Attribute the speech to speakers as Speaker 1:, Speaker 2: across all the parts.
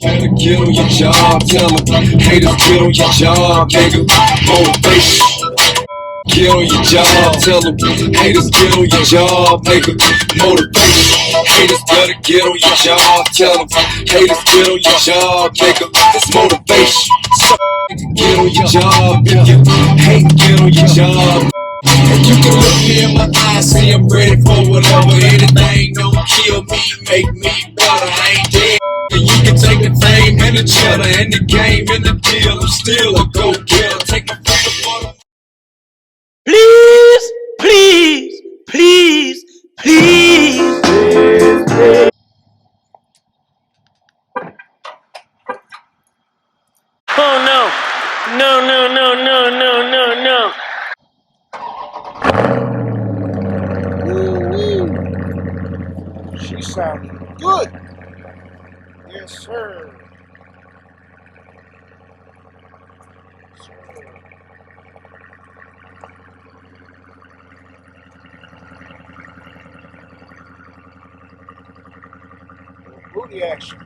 Speaker 1: Gotta get on your job, tell them haters get on your job, nigga. Motivation. Get on your job, tell them haters get on your job, nigga. Motivation. Haters better get on your job, tell them haters get on your job, nigga. It's motivation. So, get on your job, if you hate, get on your job. And you can look me in my eyes, say I'm ready for whatever. Anything don't kill me, make me better. I ain't dead. And you can take the fame and the cheddar and the game and the deal. I'm still a go-getter. Take my finger for the...
Speaker 2: Please, please, please, please. Oh no. No, no, no, no, no, no, no.
Speaker 3: Ooh, she sounded good. Yes, sir. Booty action.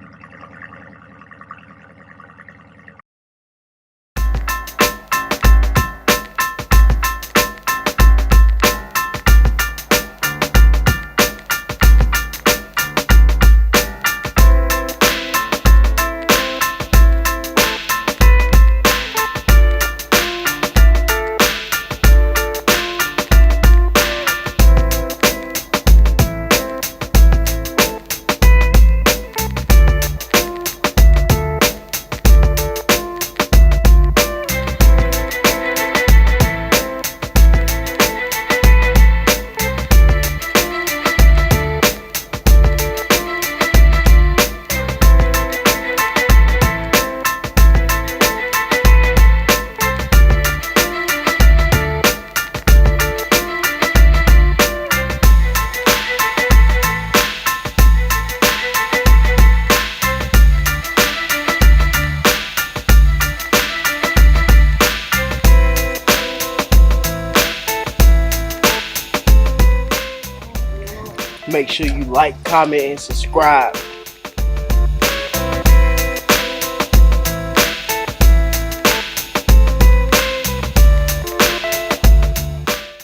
Speaker 3: Make sure you like, comment, and subscribe.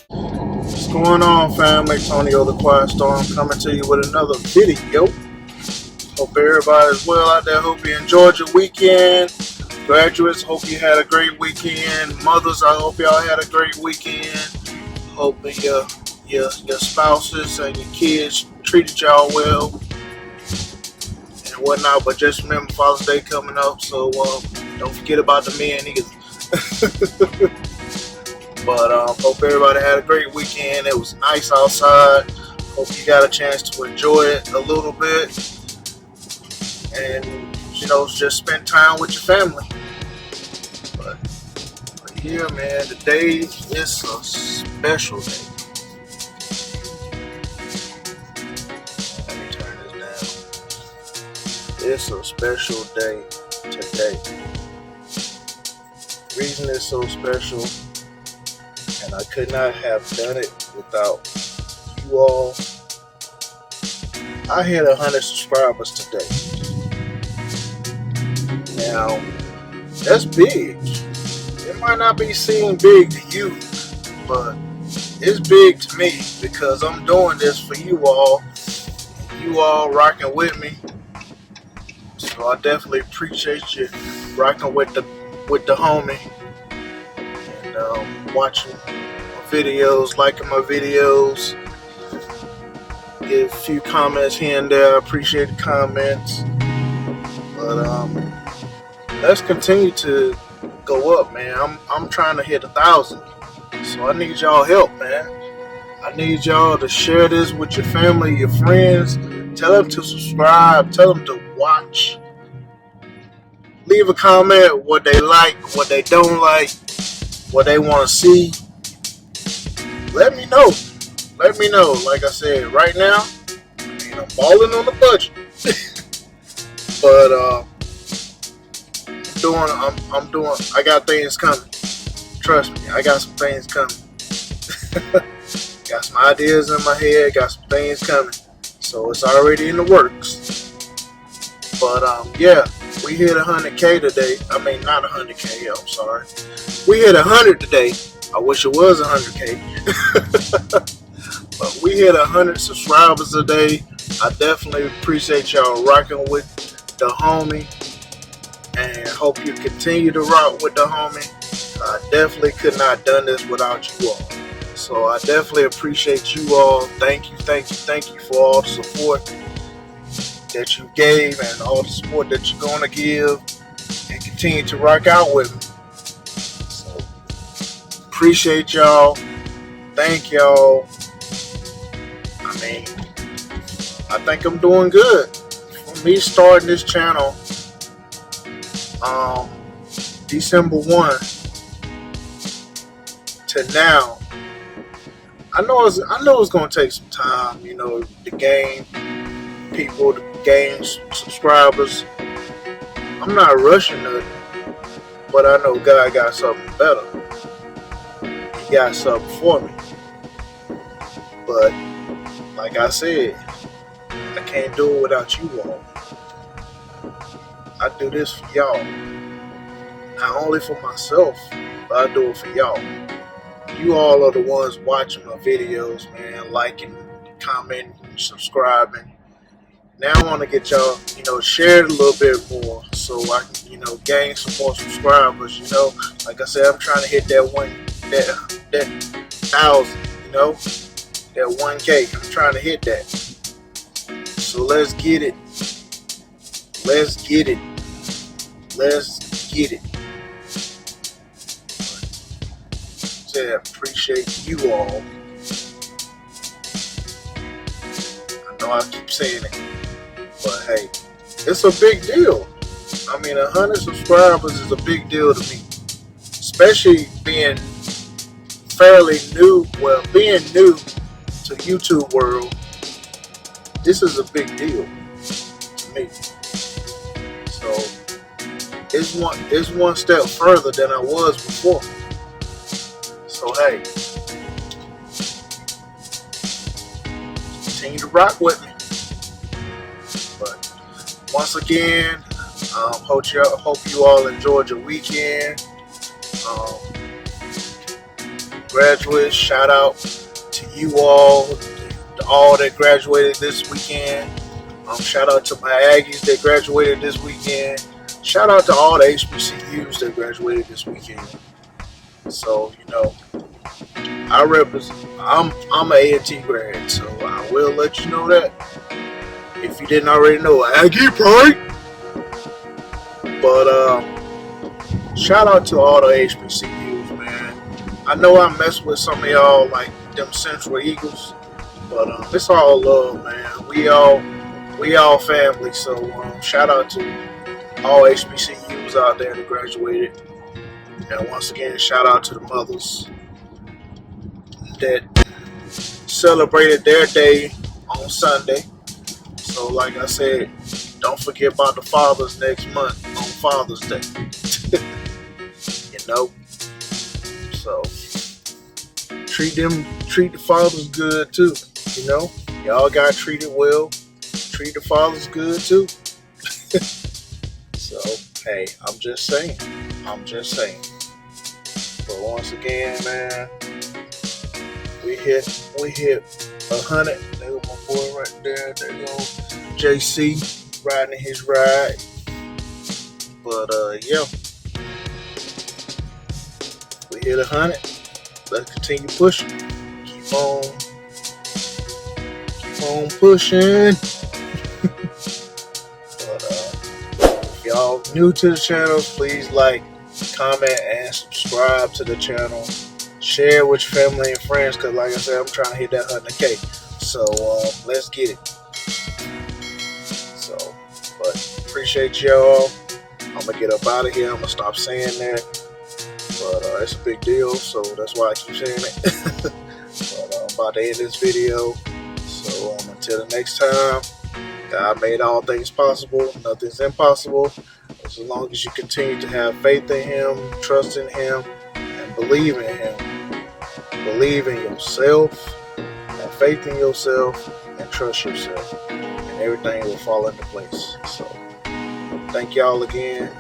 Speaker 3: What's going on, family? Antonio the Quiet Storm coming to you with another video. Hope everybody's well out there. Hope you enjoyed your weekend. Graduates, hope you had a great weekend. Mothers, I hope y'all had a great weekend. Hope your spouses and your kids treated y'all well and whatnot. But just remember Father's Day coming up, so don't forget about the men either. But hope everybody had a great weekend. It was nice outside. Hope you got a chance to enjoy it a little bit and just spend time with your family. But yeah, man, today is a special day. It's a special day today. The reason it's so special, and I could not have done it without you all. I hit 100 subscribers today. Now, that's big. It might not be seen big to you, but it's big to me because I'm doing this for you all. You all rocking with me. So I definitely appreciate you rocking with the homie and watching my videos, liking my videos. Give a few comments here and there. I appreciate the comments. But let's continue to go up, man. I'm trying to hit 1,000, so I need y'all help, man. I need y'all to share this with your family, your friends. Tell them to subscribe. Tell them to watch. Leave a comment what they like, what they don't like, what they want to see. Let me know. Let me know. Like I said, right now, I'm balling on the budget. But I got things coming. Trust me, I got some things coming. Got some ideas in my head, got some things coming. So it's already in the works. But yeah, We hit 100K today. I mean, not 100K. I'm sorry. We hit 100 today. I wish it was 100K. But we hit 100 subscribers today. I definitely appreciate y'all rocking with the homie, and hope you continue to rock with the homie. I definitely could not have done this without you all. So I definitely appreciate you all. Thank you for all the support that you gave and all the support that you're going to give, and continue to rock out with me. So appreciate y'all. Thank y'all. I mean, I think I'm doing good. For me starting this channel December 1 to now, I know it's gonna take some time, you know, to gain people, to gain subscribers. I'm not rushing it, but I know God got something better. He got something for me. But like I said, I can't do it without you all. I do this for y'all. Not only for myself, but I do it for y'all. You all are the ones watching my videos, man, liking, commenting, subscribing. Now I want to get y'all, you know, share it a little bit more so I can, you know, gain some more subscribers. You know, like I said, I'm trying to hit that 1,000, you know, that 1K. I'm trying to hit that. So let's get it. Let's get it. Let's get it. I appreciate you all. I know I keep saying it, but hey, it's a big deal. I mean, 100 subscribers is a big deal to me, especially being fairly new. Well, being new to YouTube world, this is a big deal to me. So it's one step further than I was before. So hey, continue to rock with me. But once again, hope you all enjoyed your weekend. Graduates, shout out to you all that graduated this weekend. Shout out to my Aggies that graduated this weekend. Shout out to all the HBCUs that graduated this weekend. So, you know, I represent. I'm an A&T grad, so I will let you know that. If you didn't already know, Aggie Pride. But shout out to all the HBCUs, man. I know I mess with some of y'all like them Central Eagles, but it's all love, man. We all family. So shout out to all HBCUs out there that graduated. And once again, shout out to the mothers that celebrated their day on Sunday. So like I said, don't forget about the fathers next month on Father's Day. You know? So treat the fathers good too. You know? Y'all got treated well. Treat the fathers good too. So hey, I'm just saying. But once again, man, we hit 100. There go my boy right there. There go JC riding his ride. But yeah, we hit 100. Let's continue pushing. Keep on pushing. But if y'all new to the channel, please like, comment, and subscribe to the channel. Share with your family and friends, because like I said, I'm trying to hit that 100K. So let's get it. So, but appreciate y'all. I'm gonna get up out of here. I'm gonna stop saying that. But it's a big deal, so that's why I keep saying it. But I'm about to end this video. So until the next time, God made all things possible. Nothing's impossible. As long as you continue to have faith in Him, trust in Him, and believe in Him. Believe in yourself, have faith in yourself, and trust yourself. And everything will fall into place. So Thank y'all again.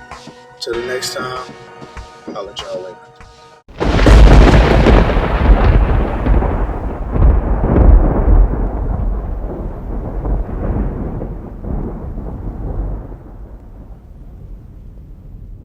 Speaker 3: Till the next time, I'll let y'all later.